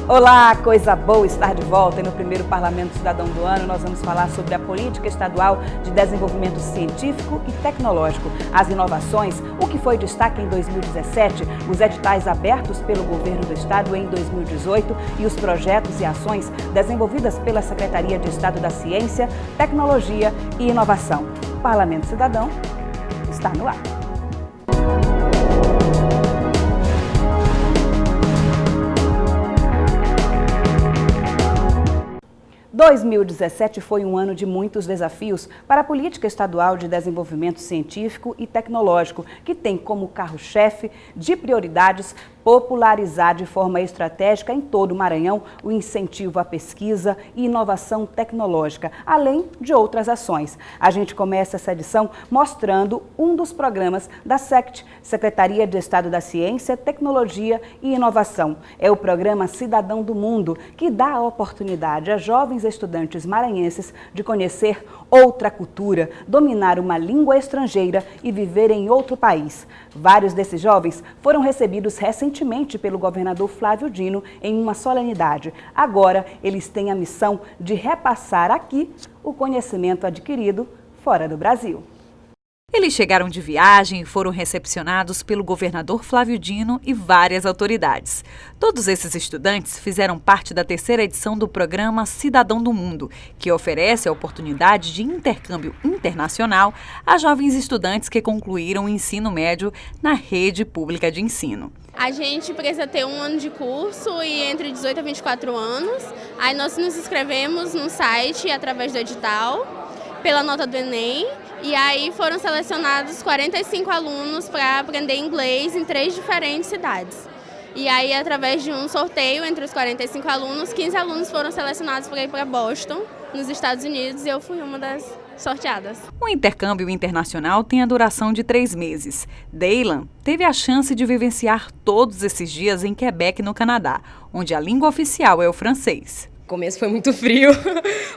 Olá, coisa boa estar de volta. E no primeiro Parlamento Cidadão do ano nós vamos falar sobre a política estadual de desenvolvimento científico e tecnológico, as inovações, o que foi destaque em 2017, os editais abertos pelo governo do estado em 2018 e os projetos e ações desenvolvidas pela Secretaria de Estado da Ciência, Tecnologia e Inovação. O Parlamento Cidadão está no ar. 2017 foi um ano de muitos desafios para a política estadual de desenvolvimento científico e tecnológico, que tem como carro-chefe de prioridades popularizar de forma estratégica em todo o Maranhão o incentivo à pesquisa e inovação tecnológica, além de outras ações. A gente começa essa edição mostrando um dos programas da SECT, Secretaria de Estado da Ciência, Tecnologia e Inovação. É o programa Cidadão do Mundo, que dá a oportunidade a jovens estudantes maranhenses de conhecer outra cultura, dominar uma língua estrangeira e viver em outro país. Vários desses jovens foram recebidos recentemente pelo governador Flávio Dino em uma solenidade. Agora, eles têm a missão de repassar aqui o conhecimento adquirido fora do Brasil. Eles chegaram de viagem e foram recepcionados pelo governador Flávio Dino e várias autoridades. Todos esses estudantes fizeram parte da terceira edição do programa Cidadão do Mundo, que oferece a oportunidade de intercâmbio internacional a jovens estudantes que concluíram o ensino médio na rede pública de ensino. A gente precisa ter um ano de curso e entre 18 a 24 anos. Aí nós nos inscrevemos no site através do edital, pela nota do Enem. E aí foram selecionados 45 alunos para aprender inglês em 3 diferentes cidades. E aí, através de um sorteio entre os 45 alunos, 15 alunos foram selecionados para ir para Boston, nos Estados Unidos, e eu fui uma das sorteadas. O intercâmbio internacional tem a duração de 3 meses. Deilan teve a chance de vivenciar todos esses dias em Quebec, no Canadá, onde a língua oficial é o francês. O começo foi muito frio,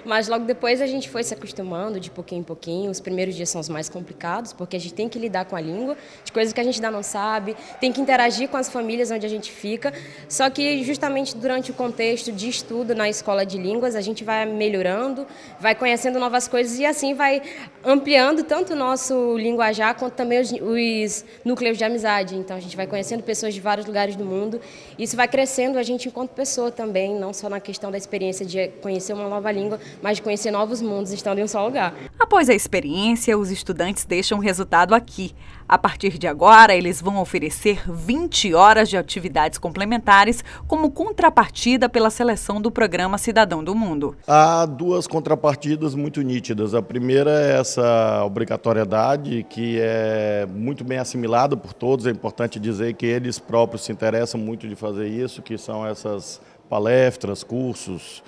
mas logo depois a gente foi se acostumando de pouquinho em pouquinho. Os primeiros dias são os mais complicados, porque a gente tem que lidar com a língua, de coisas que a gente ainda não sabe, tem que interagir com as famílias onde a gente fica. Só que justamente durante o contexto de estudo na escola de línguas, a gente vai melhorando, vai conhecendo novas coisas e assim vai ampliando tanto o nosso linguajar quanto também os núcleos de amizade. Então a gente vai conhecendo pessoas de vários lugares do mundo. Isso vai crescendo a gente enquanto pessoa também, não só na questão da experiência de conhecer uma nova língua, mas de conhecer novos mundos estando em um só lugar. Após a experiência, os estudantes deixam o resultado aqui. A partir de agora, eles vão oferecer 20 horas de atividades complementares como contrapartida pela seleção do programa Cidadão do Mundo. Há 2 contrapartidas muito nítidas. A primeira é essa obrigatoriedade, que é muito bem assimilada por todos. É importante dizer que eles próprios se interessam muito de fazer isso, que são essas palestras, cursos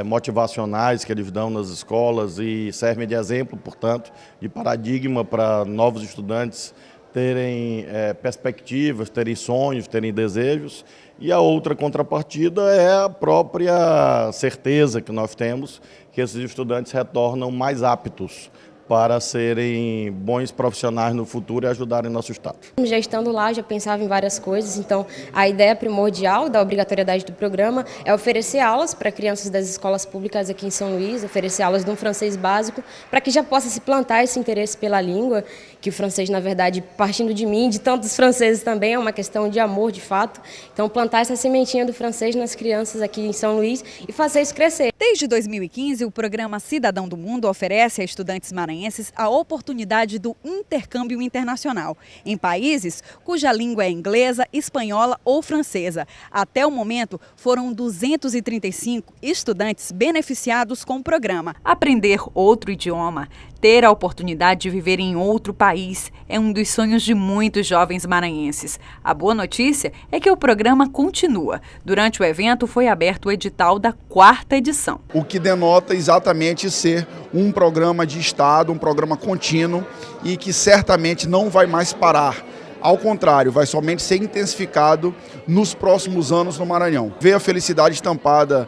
motivacionais que eles dão nas escolas e servem de exemplo, portanto, de paradigma para novos estudantes terem perspectivas, terem sonhos, terem desejos. E a outra contrapartida é a própria certeza que nós temos que esses estudantes retornam mais aptos para serem bons profissionais no futuro e ajudarem nosso estado. Já estando lá, já pensava em várias coisas, então a ideia primordial da obrigatoriedade do programa é oferecer aulas para crianças das escolas públicas aqui em São Luís, oferecer aulas de um francês básico, para que já possa se plantar esse interesse pela língua, que o francês, na verdade, partindo de mim, de tantos franceses também, é uma questão de amor, de fato. Então, plantar essa sementinha do francês nas crianças aqui em São Luís e fazer isso crescer. Desde 2015, o programa Cidadão do Mundo oferece a estudantes maranhenses a oportunidade do intercâmbio internacional em países cuja língua é inglesa, espanhola ou francesa. Até o momento, foram 235 estudantes beneficiados com o programa. Aprender outro idioma, ter a oportunidade de viver em outro país é um dos sonhos de muitos jovens maranhenses. A boa notícia é que o programa continua. Durante o evento foi aberto o edital da 4ª edição. O que denota exatamente ser um programa de Estado, um programa contínuo e que certamente não vai mais parar. Ao contrário, vai somente ser intensificado nos próximos anos no Maranhão. Ver a felicidade estampada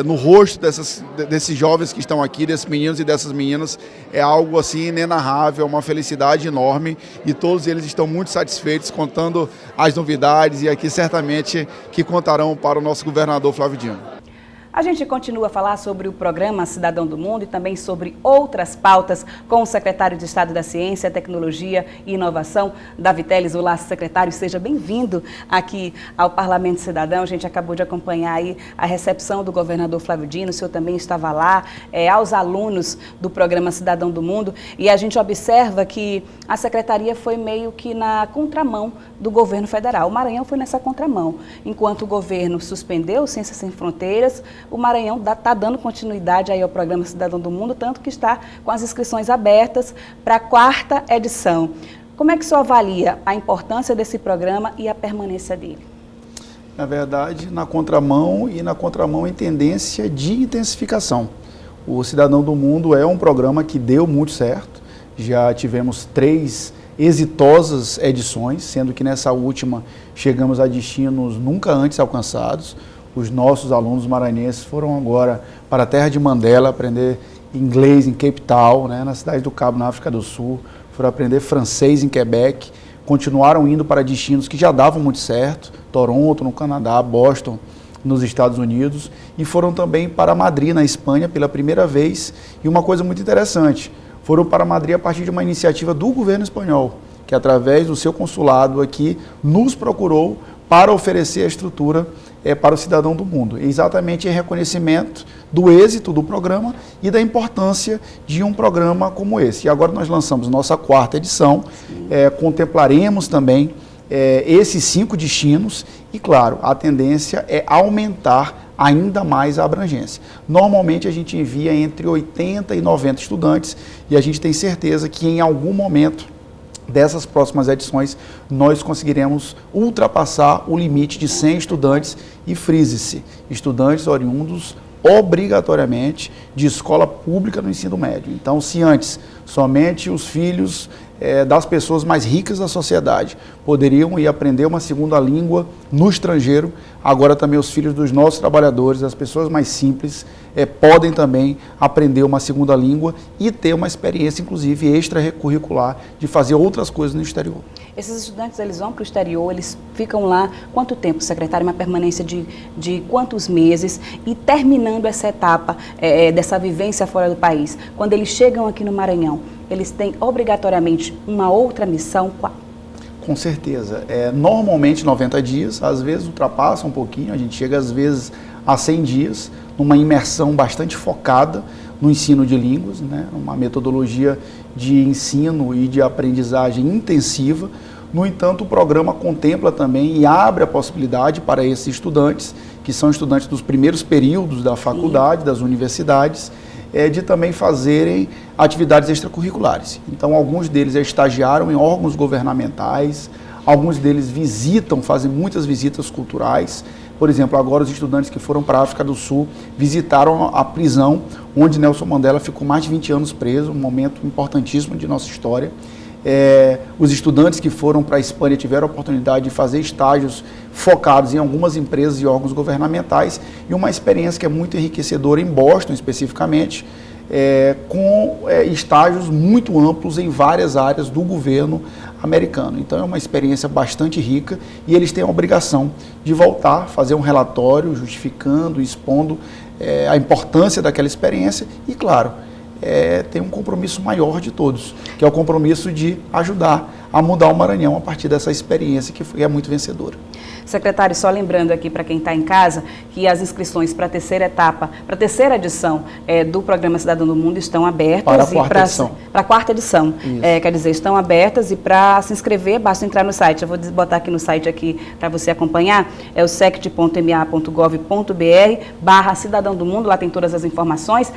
no rosto desses jovens que estão aqui, desses meninos e dessas meninas, é algo assim inenarrável, é uma felicidade enorme e todos eles estão muito satisfeitos contando as novidades e aqui certamente que contarão para o nosso governador Flávio Dino. A gente continua a falar sobre o programa Cidadão do Mundo e também sobre outras pautas com o secretário de Estado da Ciência, Tecnologia e Inovação, Davi Telles. Olá, secretário, seja bem-vindo aqui ao Parlamento Cidadão. A gente acabou de acompanhar aí a recepção do governador Flávio Dino, o senhor também estava lá, aos alunos do programa Cidadão do Mundo, e a gente observa que a secretaria foi meio que na contramão do governo federal. O Maranhão foi nessa contramão. Enquanto o governo suspendeu Ciências Sem Fronteiras, o Maranhão está dando continuidade aí ao programa Cidadão do Mundo, tanto que está com as inscrições abertas para a 4ª edição. Como é que o senhor avalia a importância desse programa e a permanência dele? Na verdade, na contramão em tendência de intensificação. O Cidadão do Mundo é um programa que deu muito certo. Já tivemos 3 exitosas edições, sendo que nessa última chegamos a destinos nunca antes alcançados. Os nossos alunos maranhenses foram agora para a terra de Mandela aprender inglês em Cape Town, na cidade do Cabo, na África do Sul. Foram aprender francês em Quebec. Continuaram indo para destinos que já davam muito certo, Toronto, no Canadá, Boston, nos Estados Unidos. E foram também para Madrid, na Espanha, pela primeira vez. E uma coisa muito interessante, foram para Madrid a partir de uma iniciativa do governo espanhol, que através do seu consulado aqui nos procurou para oferecer a estrutura para o Cidadão do Mundo. Exatamente em reconhecimento do êxito do programa e da importância de um programa como esse. E agora nós lançamos nossa 4ª edição, contemplaremos também esses 5 destinos e, claro, a tendência é aumentar ainda mais a abrangência. Normalmente a gente envia entre 80 e 90 estudantes e a gente tem certeza que em algum momento dessas próximas edições, nós conseguiremos ultrapassar o limite de 100 estudantes e frise-se, estudantes oriundos obrigatoriamente de escola pública no ensino médio. Então, se antes somente os filhos das pessoas mais ricas da sociedade poderiam ir aprender uma segunda língua no estrangeiro, agora também os filhos dos nossos trabalhadores, as pessoas mais simples, podem também aprender uma segunda língua e ter uma experiência, inclusive, extracurricular de fazer outras coisas no exterior. Esses estudantes, eles vão para o exterior, eles ficam lá quanto tempo, secretário? Uma permanência de quantos meses? E terminando essa etapa dessa vivência fora do país, quando eles chegam aqui no Maranhão, eles têm obrigatoriamente uma outra missão? Qual? Com certeza. Normalmente 90 dias, às vezes ultrapassa um pouquinho, a gente chega às vezes a 100 dias, numa imersão bastante focada no ensino de línguas, uma metodologia de ensino e de aprendizagem intensiva. No entanto, o programa contempla também e abre a possibilidade para esses estudantes, que são estudantes dos primeiros períodos da faculdade, das universidades, de também fazerem atividades extracurriculares. Então, alguns deles estagiaram em órgãos governamentais, alguns deles fazem muitas visitas culturais. Por exemplo, agora os estudantes que foram para a África do Sul visitaram a prisão onde Nelson Mandela ficou mais de 20 anos preso, um momento importantíssimo de nossa história. Os estudantes que foram para a Espanha tiveram a oportunidade de fazer estágios focados em algumas empresas e órgãos governamentais e uma experiência que é muito enriquecedora em Boston, especificamente, com estágios muito amplos em várias áreas do governo americano. Então é uma experiência bastante rica e eles têm a obrigação de voltar, fazer um relatório justificando, expondo a importância daquela experiência e, claro, tem um compromisso maior de todos, que é o compromisso de ajudar a mudar o Maranhão a partir dessa experiência que é muito vencedora. Secretário, só lembrando aqui para quem está em casa que as inscrições para a terceira etapa, para a terceira edição do Programa Cidadão do Mundo estão abertas. Para a 4ª edição. Para a 4ª edição. Quer dizer, estão abertas e para se inscrever basta entrar no site. Eu vou botar aqui no site aqui para você acompanhar. É o sect.ma.gov.br/Cidadão do Mundo, lá tem todas as informações.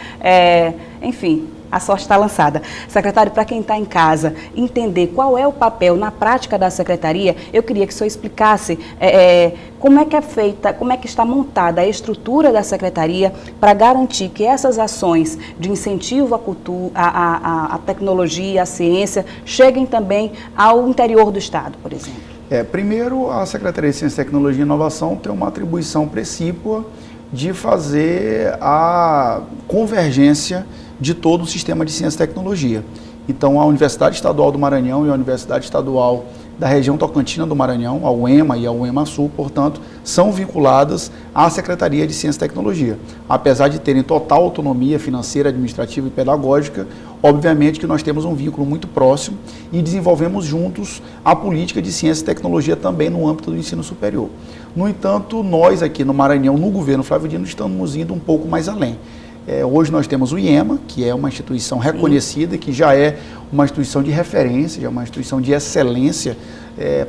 Enfim, a sorte está lançada. Secretário, para quem está em casa, entender qual é o papel na prática da Secretaria, eu queria que o senhor explicasse como é que é feita, como é que está montada a estrutura da Secretaria para garantir que essas ações de incentivo à cultura, à tecnologia, à ciência, cheguem também ao interior do Estado, por exemplo. Primeiro, a Secretaria de Ciência, Tecnologia e Inovação tem uma atribuição precípua de fazer a convergência de todo o sistema de ciência e tecnologia. Então, a Universidade Estadual do Maranhão e a Universidade Estadual da região Tocantina do Maranhão, a UEMA e a UEMA Sul, portanto, são vinculadas à Secretaria de Ciência e Tecnologia. Apesar de terem total autonomia financeira, administrativa e pedagógica, obviamente que nós temos um vínculo muito próximo e desenvolvemos juntos a política de ciência e tecnologia também no âmbito do ensino superior. No entanto, nós aqui no Maranhão, no governo Flávio Dino, estamos indo um pouco mais além. Hoje nós temos o IEMA, que é uma instituição reconhecida, que já é uma instituição de referência, já é uma instituição de excelência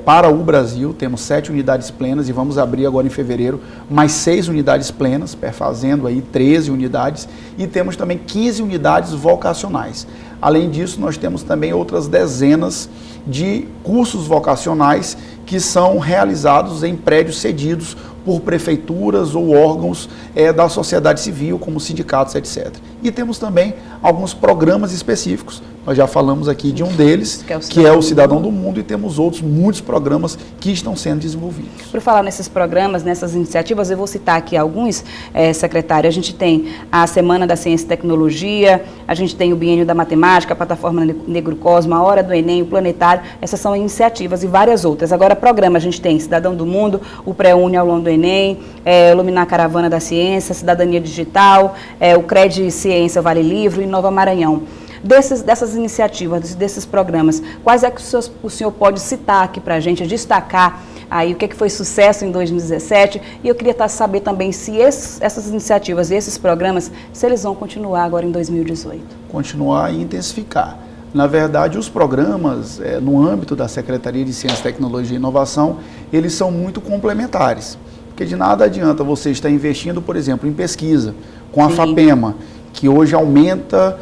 para o Brasil. Temos 7 unidades plenas e vamos abrir agora em fevereiro mais 6 unidades plenas, perfazendo aí 13 unidades, e temos também 15 unidades vocacionais. Além disso, nós temos também outras dezenas de cursos vocacionais que são realizados em prédios cedidos por prefeituras ou órgãos da sociedade civil, como sindicatos, etc. E temos também alguns programas específicos. Nós já falamos aqui de um deles, que é o Cidadão do Mundo, e temos muitos programas que estão sendo desenvolvidos. Por falar nesses programas, nessas iniciativas, eu vou citar aqui alguns, secretário. A gente tem a Semana da Ciência e Tecnologia, a gente tem o Biênio da Matemática, a Plataforma Negro Cosmo, a Hora do Enem, o Planetário. Essas são iniciativas e várias outras. Agora, programa, a gente tem Cidadão do Mundo, o Pré-Uni ao longo do Enem, Iluminar a Caravana da Ciência, Cidadania Digital, o CRED Ciência Vale Livro e Nova Maranhão. Dessas iniciativas, desses programas, quais é que o senhor pode citar aqui para a gente, destacar aí o que foi sucesso em 2017? E eu queria saber também se essas iniciativas e esses programas, se eles vão continuar agora em 2018. Continuar e intensificar. Na verdade, os programas, no âmbito da Secretaria de Ciência, Tecnologia e Inovação, eles são muito complementares. Porque de nada adianta você estar investindo, por exemplo, em pesquisa, com a FAPEMA, que hoje aumenta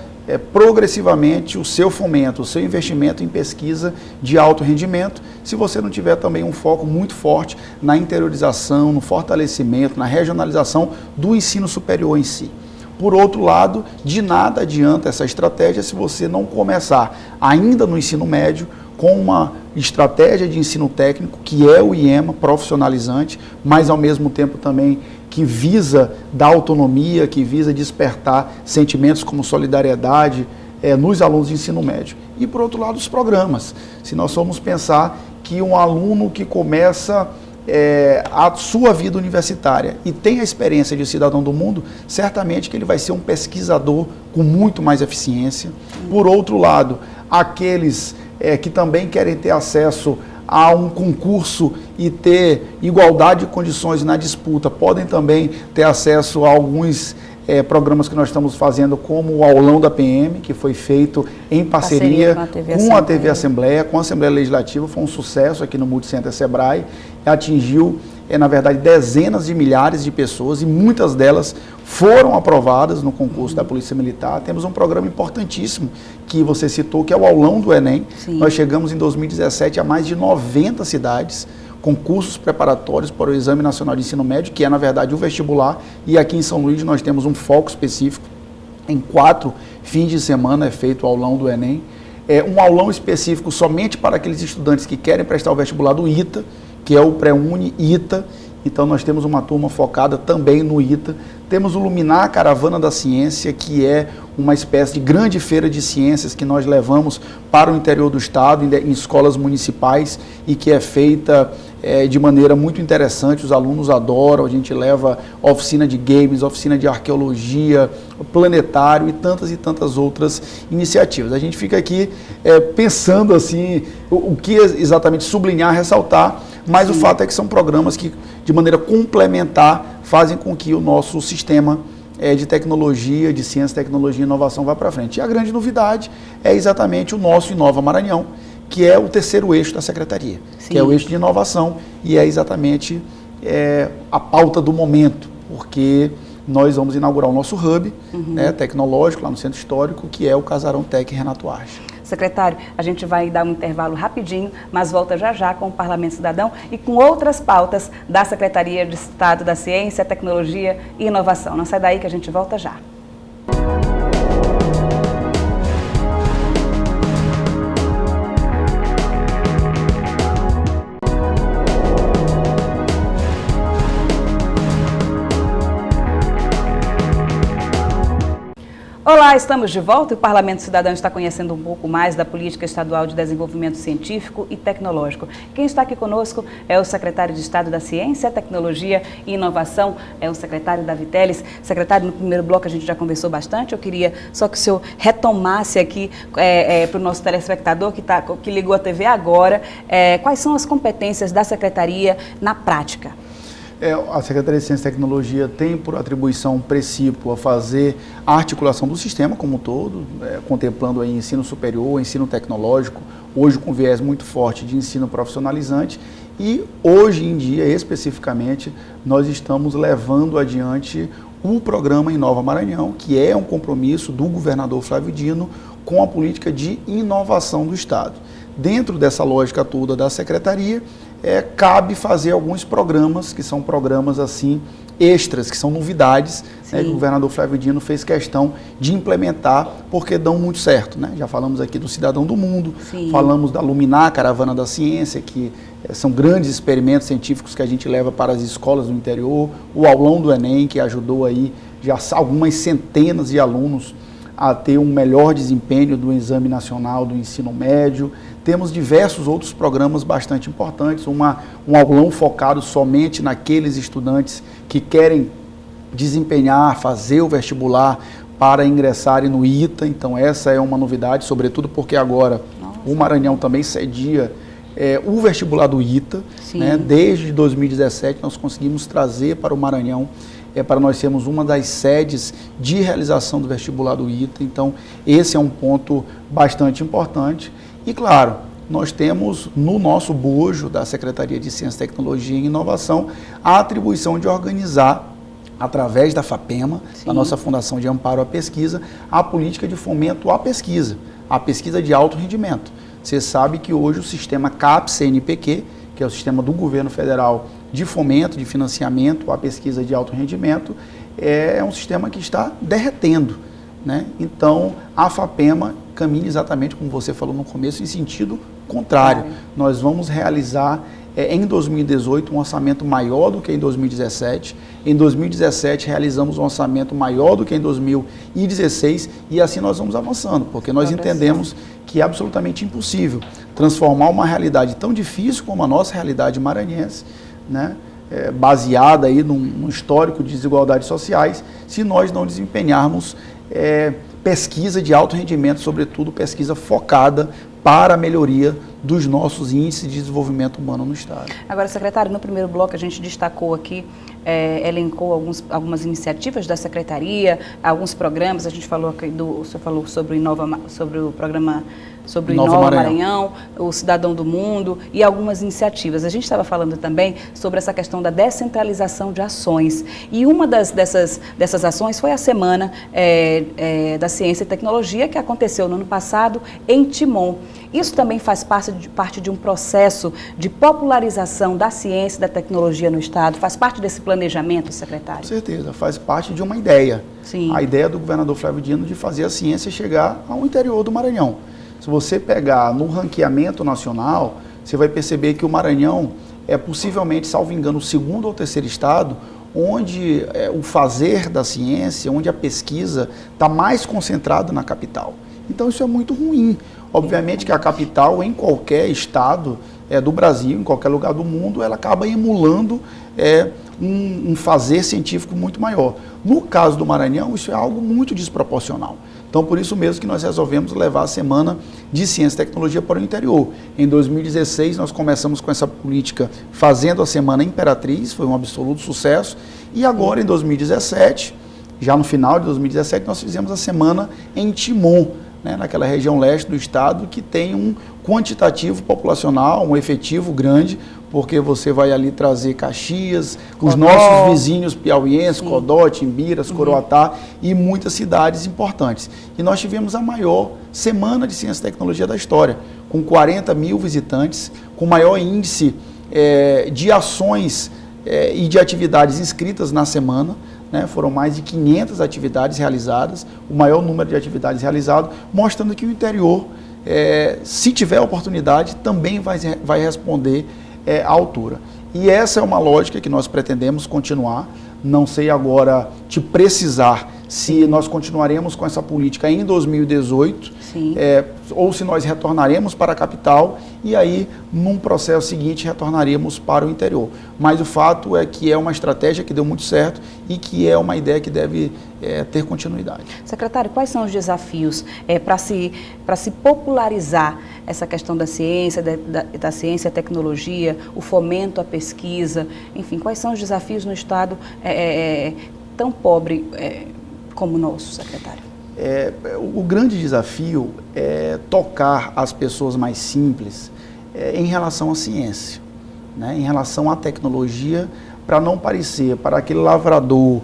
progressivamente o seu fomento, o seu investimento em pesquisa de alto rendimento, se você não tiver também um foco muito forte na interiorização, no fortalecimento, na regionalização do ensino superior em si. Por outro lado, de nada adianta essa estratégia se você não começar ainda no ensino médio com uma estratégia de ensino técnico, que é o IEMA, profissionalizante, mas ao mesmo tempo também que visa dar autonomia, que visa despertar sentimentos como solidariedade nos alunos de ensino médio. E, por outro lado, os programas. Se nós formos pensar que um aluno que começa a sua vida universitária e tem a experiência de cidadão do mundo, certamente que ele vai ser um pesquisador com muito mais eficiência. Por outro lado, aqueles que também querem ter acesso a um concurso e ter igualdade de condições na disputa, podem também ter acesso a alguns programas que nós estamos fazendo, como o Aulão da PM, que foi feito em parceria com a TV Assembleia, com a Assembleia Legislativa. Foi um sucesso aqui no Multicenter Sebrae, atingiu, na verdade, dezenas de milhares de pessoas, e muitas delas foram aprovadas no concurso da Polícia Militar. Temos um programa importantíssimo que você citou, que é o Aulão do Enem. Sim. Nós chegamos em 2017 a mais de 90 cidades, com cursos preparatórios para o Exame Nacional de Ensino Médio, que é, na verdade, o vestibular. E aqui em São Luís nós temos um foco específico. Em 4 fins de semana é feito o Aulão do Enem. Um aulão específico somente para aqueles estudantes que querem prestar o vestibular do ITA, que é o Pré-Uni ITA. Então nós temos uma turma focada também no ITA. Temos o Iluminar a Caravana da Ciência, que é uma espécie de grande feira de ciências que nós levamos para o interior do estado, em escolas municipais, e que é feita de maneira muito interessante. Os alunos adoram. A gente leva oficina de games, oficina de arqueologia, planetário e tantas outras iniciativas. A gente fica aqui pensando assim, o que exatamente sublinhar, ressaltar, mas Sim. O fato é que são programas que, de maneira complementar, fazem com que o nosso sistema de tecnologia, de ciência, tecnologia e inovação vá para frente. E a grande novidade é exatamente o nosso Inova Maranhão, que é o terceiro eixo da Secretaria, Sim. que é o eixo de inovação, e é exatamente a pauta do momento, porque nós vamos inaugurar o nosso hub tecnológico lá no Centro Histórico, que é o Casarão Tec Renato Arce. Secretário, a gente vai dar um intervalo rapidinho, mas volta já já com o Parlamento Cidadão e com outras pautas da Secretaria de Estado da Ciência, Tecnologia e Inovação. Não sai daí que a gente volta já. Olá, estamos de volta e o Parlamento Cidadão está conhecendo um pouco mais da Política Estadual de Desenvolvimento Científico e Tecnológico. Quem está aqui conosco é o secretário de Estado da Ciência, Tecnologia e Inovação, é o secretário Davi Teles. Secretário, no primeiro bloco a gente já conversou bastante, eu queria só que o senhor retomasse aqui para o nosso telespectador que ligou a TV agora, quais são as competências da Secretaria na prática? A Secretaria de Ciência e Tecnologia tem por atribuição precípua fazer a articulação do sistema como um todo, contemplando aí ensino superior, ensino tecnológico, hoje com viés muito forte de ensino profissionalizante e hoje em dia, especificamente, nós estamos levando adiante o programa Inova Maranhão, que é um compromisso do governador Flávio Dino com a política de inovação do Estado. Dentro dessa lógica toda da Secretaria, cabe fazer alguns programas, que são programas assim, extras, que são novidades, né, que o governador Flávio Dino fez questão de implementar, porque dão muito certo. Né? Já falamos aqui do Cidadão do Mundo, falamos da Luminar, Caravana da Ciência, que são grandes experimentos científicos que a gente leva para as escolas do interior, o aulão do Enem, que ajudou aí já algumas centenas de alunos a ter um melhor desempenho do Exame Nacional do Ensino Médio. Temos diversos outros programas bastante importantes, um aulão focado somente naqueles estudantes que querem desempenhar, fazer o vestibular para ingressarem no ITA. Então essa é uma novidade, sobretudo porque agora o Maranhão também cedia o vestibular do ITA. Né? Desde 2017 nós conseguimos trazer para o Maranhão para nós sermos uma das sedes de realização do vestibular do ITA. Então, esse é um ponto bastante importante. E, claro, nós temos no nosso bojo da Secretaria de Ciência, Tecnologia e Inovação a atribuição de organizar, através da FAPEMA, a nossa Fundação de Amparo à Pesquisa, a política de fomento à pesquisa de alto rendimento. Você sabe que hoje o sistema CAPES-CNPq, que é o sistema do governo federal de fomento, de financiamento à pesquisa de alto rendimento, é um sistema que está derretendo. Né? Então, a FAPEMA caminha exatamente, como você falou no começo, em sentido contrário. Nós vamos realizar em 2018 um orçamento maior do que em 2017. Em 2017 realizamos um orçamento maior do que em 2016 e assim nós vamos avançando, porque nós entendemos que é absolutamente impossível transformar uma realidade tão difícil como a nossa realidade maranhense, né, baseada aí num histórico de desigualdades sociais, se nós não desempenharmos pesquisa de alto rendimento, sobretudo pesquisa focada para a melhoria dos nossos índices de desenvolvimento humano no Estado. Agora, secretário, no primeiro bloco a gente destacou aqui, elencou algumas iniciativas da Secretaria, alguns programas, a gente falou aqui o senhor falou sobre o programa sobre o Inova Maranhão, o Cidadão do Mundo e algumas iniciativas. A gente estava falando também sobre essa questão da descentralização de ações. E uma dessas ações foi a Semana da Ciência e Tecnologia, que aconteceu no ano passado em Timon. Isso também faz parte de um processo de popularização da ciência e da tecnologia no Estado? Faz parte desse planejamento, secretário? Com certeza, faz parte de uma ideia. Sim. A ideia do governador Flávio Dino de fazer a ciência chegar ao interior do Maranhão. Se você pegar no ranqueamento nacional, você vai perceber que o Maranhão é possivelmente, salvo engano, o segundo ou terceiro estado onde o fazer da ciência, onde a pesquisa está mais concentrada na capital. Então isso é muito ruim. Obviamente que a capital, em qualquer estado do Brasil, em qualquer lugar do mundo, ela acaba emulando um fazer científico muito maior. No caso do Maranhão, isso é algo muito desproporcional. Então, por isso mesmo que nós resolvemos levar a Semana de Ciência e Tecnologia para o interior. Em 2016, nós começamos com essa política fazendo a Semana Imperatriz, foi um absoluto sucesso. E agora, em 2017, já no final de 2017, nós fizemos a Semana em Timon, né, naquela região leste do estado, que tem um quantitativo populacional, um efetivo grande, porque você vai ali trazer Caxias, os nossos vizinhos piauienses, Codó, Timbiras, Coroatá e muitas cidades importantes. E nós tivemos a maior semana de ciência e tecnologia da história, com 40 mil visitantes, com maior índice de ações e de atividades inscritas na semana, né? Foram mais de 500 atividades realizadas, o maior número de atividades realizadas, mostrando que o interior, se tiver oportunidade, também vai responder à altura. E essa é uma lógica que nós pretendemos continuar. Não sei agora te precisar se nós continuaremos com essa política em 2018, ou se nós retornaremos para a capital e aí, num processo seguinte, retornaremos para o interior. Mas o fato é que é uma estratégia que deu muito certo e que é uma ideia que deve ter continuidade. Secretário, quais são os desafios para se popularizar essa questão da ciência, da ciência e tecnologia, o fomento à pesquisa, enfim, quais são os desafios no Estado tão pobre como o nosso, secretário? O grande desafio é tocar as pessoas mais simples em relação à ciência, né? Em relação à tecnologia, para não parecer para aquele lavrador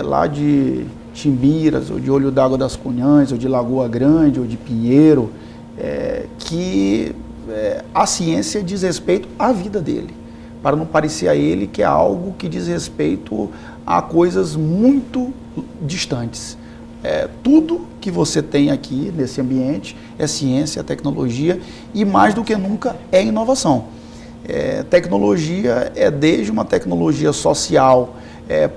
lá de Timbiras, ou de Olho d'Água das Cunhãs, ou de Lagoa Grande, ou de Pinheiro, que a ciência diz respeito à vida dele, para não parecer a ele que é algo que diz respeito a coisas muito distantes. Tudo que você tem aqui nesse ambiente é ciência, é tecnologia e mais do que nunca é inovação. Tecnologia é desde uma tecnologia social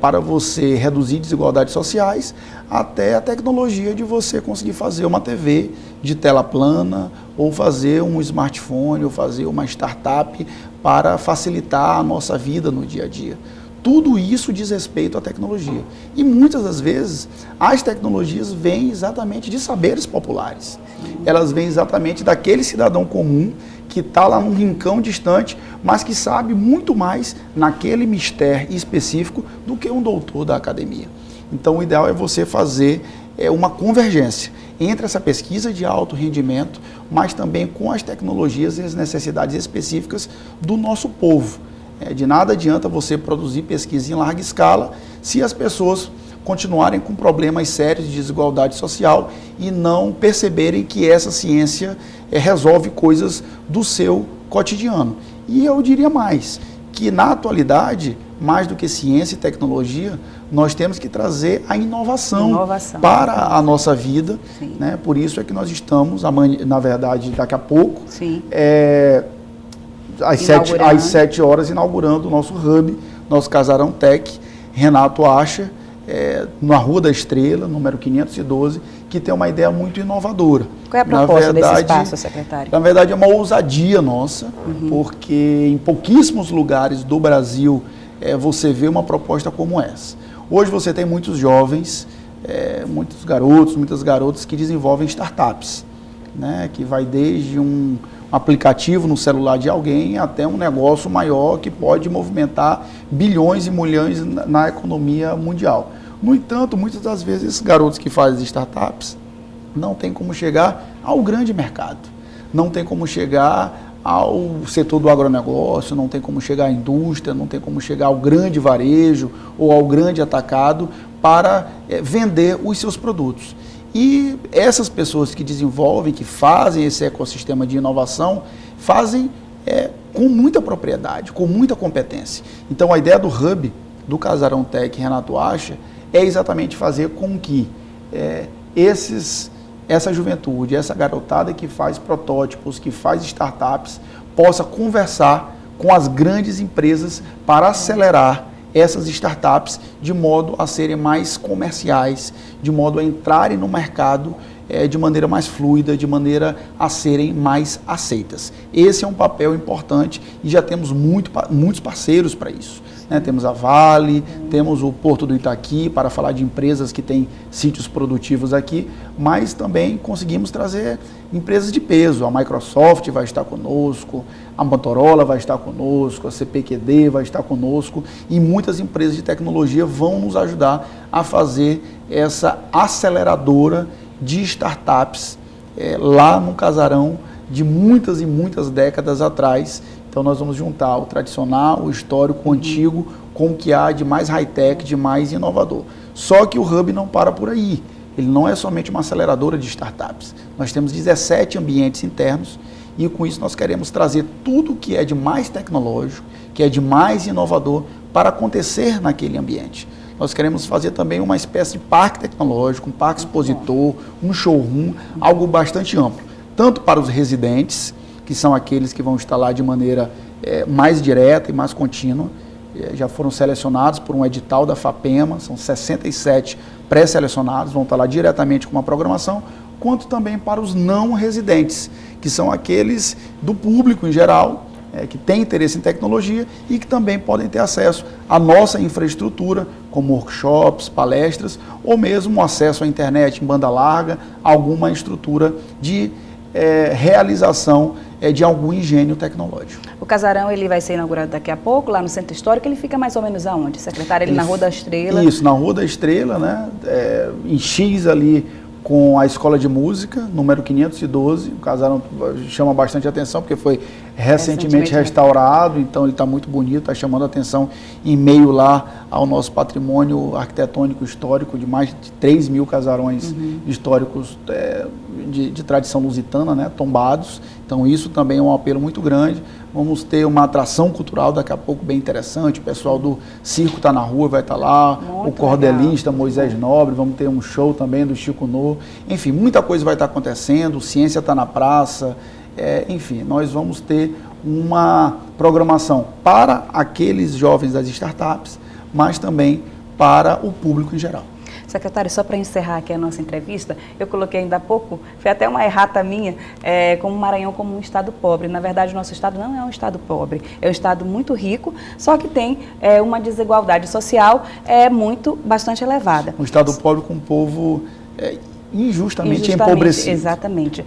para você reduzir desigualdades sociais até a tecnologia de você conseguir fazer uma TV de tela plana ou fazer um smartphone ou fazer uma startup para facilitar a nossa vida no dia a dia. Tudo isso diz respeito à tecnologia. E muitas das vezes, as tecnologias vêm exatamente de saberes populares. Elas vêm exatamente daquele cidadão comum que está lá num rincão distante, mas que sabe muito mais naquele mistério específico do que um doutor da academia. Então, o ideal é você fazer uma convergência entre essa pesquisa de alto rendimento, mas também com as tecnologias e as necessidades específicas do nosso povo. De nada adianta você produzir pesquisa em larga escala se as pessoas continuarem com problemas sérios de desigualdade social e não perceberem que essa ciência resolve coisas do seu cotidiano. E eu diria mais, que na atualidade, mais do que ciência e tecnologia, nós temos que trazer a inovação para a nossa vida, né? Por isso é que nós estamos, na verdade, daqui a pouco, às 7 horas, inaugurando o nosso hub, nosso Casarão Tech, Renato Acha, na Rua da Estrela, número 512, que tem uma ideia muito inovadora. Qual é a proposta desse espaço, secretário? Na verdade, é uma ousadia nossa, porque em pouquíssimos lugares do Brasil você vê uma proposta como essa. Hoje você tem muitos jovens, muitos garotos, muitas garotas que desenvolvem startups, né, que vai desde um aplicativo no celular de alguém até um negócio maior que pode movimentar bilhões e milhões na economia mundial. No entanto, muitas das vezes esses garotos que fazem startups não tem como chegar ao grande mercado, não tem como chegar ao setor do agronegócio, não tem como chegar à indústria, não tem como chegar ao grande varejo ou ao grande atacado para vender os seus produtos. E essas pessoas que desenvolvem, que fazem esse ecossistema de inovação, fazem com muita propriedade, com muita competência. Então, a ideia do hub, do Casarão Tech Renato Acha, é exatamente fazer com que essa juventude, essa garotada que faz protótipos, que faz startups, possa conversar com as grandes empresas para acelerar essas startups de modo a serem mais comerciais, de modo a entrarem no mercado de maneira mais fluida, de maneira a serem mais aceitas. Esse é um papel importante e já temos muitos parceiros para isso. Né? Temos a Vale, temos o Porto do Itaqui, para falar de empresas que têm sítios produtivos aqui, mas também conseguimos trazer empresas de peso. A Microsoft vai estar conosco, a Motorola vai estar conosco, a CPQD vai estar conosco e muitas empresas de tecnologia vão nos ajudar a fazer essa aceleradora de startups lá no Casarão de muitas e muitas décadas atrás. Então nós vamos juntar o tradicional, o histórico, o antigo, com o que há de mais high-tech, de mais inovador. Só que o Hub não para por aí. Ele não é somente uma aceleradora de startups. Nós temos 17 ambientes internos e com isso nós queremos trazer tudo que é de mais tecnológico, que é de mais inovador para acontecer naquele ambiente. Nós queremos fazer também uma espécie de parque tecnológico, um parque expositor, um showroom, algo bastante amplo. Tanto para os residentes, que são aqueles que vão estar lá de maneira mais direta e mais contínua, já foram selecionados por um edital da FAPEMA, são 67 pré-selecionados, vão estar lá diretamente com uma programação, quanto também para os não residentes, que são aqueles do público em geral, que tem interesse em tecnologia e que também podem ter acesso à nossa infraestrutura, como workshops, palestras, ou mesmo acesso à internet em banda larga, alguma estrutura de realização de algum engenho tecnológico. O casarão ele vai ser inaugurado daqui a pouco, lá no Centro Histórico. Ele fica mais ou menos aonde, secretário? Ele na Rua da Estrela? Isso, na Rua da Estrela, né? Em X ali com a Escola de Música, número 512. O casarão chama bastante atenção porque foi recentemente restaurado, então ele está muito bonito, está chamando a atenção em meio lá ao nosso patrimônio arquitetônico histórico de mais de 3 mil casarões históricos de tradição lusitana, né, tombados. Então isso também é um apelo muito grande. Vamos ter uma atração cultural daqui a pouco bem interessante. O pessoal do circo está na rua, vai estar lá. Muito o cordelista Moisés Nobre, vamos ter um show também do Chico Nô. Enfim, muita coisa vai estar acontecendo, ciência está na praça. Enfim, nós vamos ter uma programação para aqueles jovens das startups, mas também para o público em geral. Secretário, só para encerrar aqui a nossa entrevista, eu coloquei ainda há pouco, foi até uma errata minha, como o Maranhão como um estado pobre. Na verdade, o nosso estado não é um estado pobre, é um estado muito rico, só que tem uma desigualdade social bastante elevada. Um estado pobre com um povo injustamente empobrecido. Exatamente.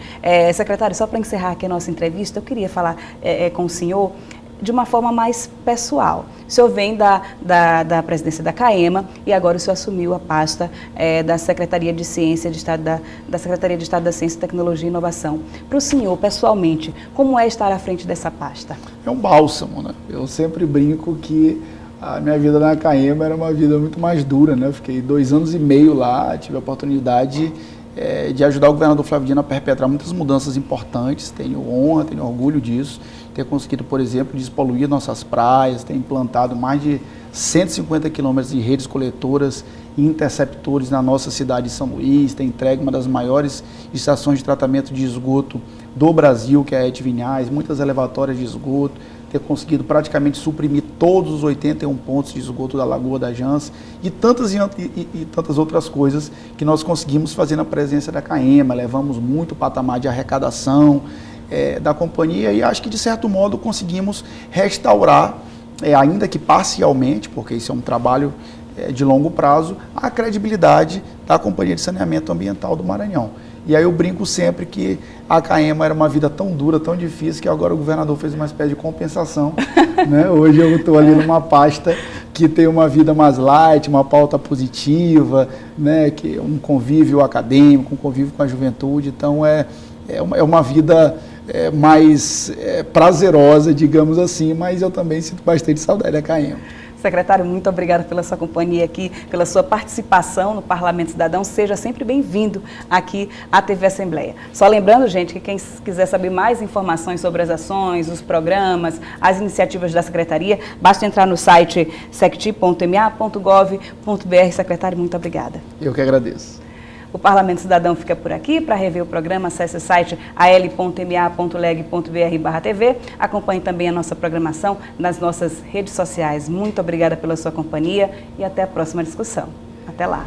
Secretário, só para encerrar aqui a nossa entrevista, eu queria falar com o senhor de uma forma mais pessoal. O senhor vem da presidência da CAEMA e agora o senhor assumiu a pasta da Secretaria de Ciência de Estado da Secretaria de Estado da Ciência, Tecnologia e Inovação. Para o senhor, pessoalmente, como é estar à frente dessa pasta? É um bálsamo, né? Eu sempre brinco que a minha vida na CAEMA era uma vida muito mais dura, né? Eu fiquei 2 anos e meio lá, tive a oportunidade de ajudar o governador Flávio Dino a perpetrar muitas mudanças importantes. Tenho honra, tenho orgulho disso. Ter conseguido, por exemplo, despoluir nossas praias, ter implantado mais de 150 quilômetros de redes coletoras e interceptores na nossa cidade de São Luís, ter entregue uma das maiores estações de tratamento de esgoto do Brasil, que é a Et Vinhais, muitas elevatórias de esgoto, ter conseguido praticamente suprimir todos os 81 pontos de esgoto da Lagoa da Jans e tantas outras coisas que nós conseguimos fazer na presença da CAEMA. Levamos muito patamar de arrecadação da companhia e acho que de certo modo conseguimos restaurar, ainda que parcialmente, porque isso é um trabalho de longo prazo, a credibilidade da Companhia de Saneamento Ambiental do Maranhão. E aí eu brinco sempre que a CAEMA era uma vida tão dura, tão difícil, que agora o governador fez uma espécie de compensação. Né? Hoje eu estou ali numa pasta que tem uma vida mais light, uma pauta positiva, né? Que é um convívio acadêmico, um convívio com a juventude. Então é uma vida mais prazerosa, digamos assim, mas eu também sinto bastante saudade da CAEMA. Secretário, muito obrigada pela sua companhia aqui, pela sua participação no Parlamento Cidadão. Seja sempre bem-vindo aqui à TV Assembleia. Só lembrando, gente, que quem quiser saber mais informações sobre as ações, os programas, as iniciativas da Secretaria, basta entrar no site secti.ma.gov.br. Secretário, muito obrigada. Eu que agradeço. O Parlamento Cidadão fica por aqui. Para rever o programa, acesse o site al.ma.leg.br/tv. Acompanhe também a nossa programação nas nossas redes sociais. Muito obrigada pela sua companhia e até a próxima discussão. Até lá.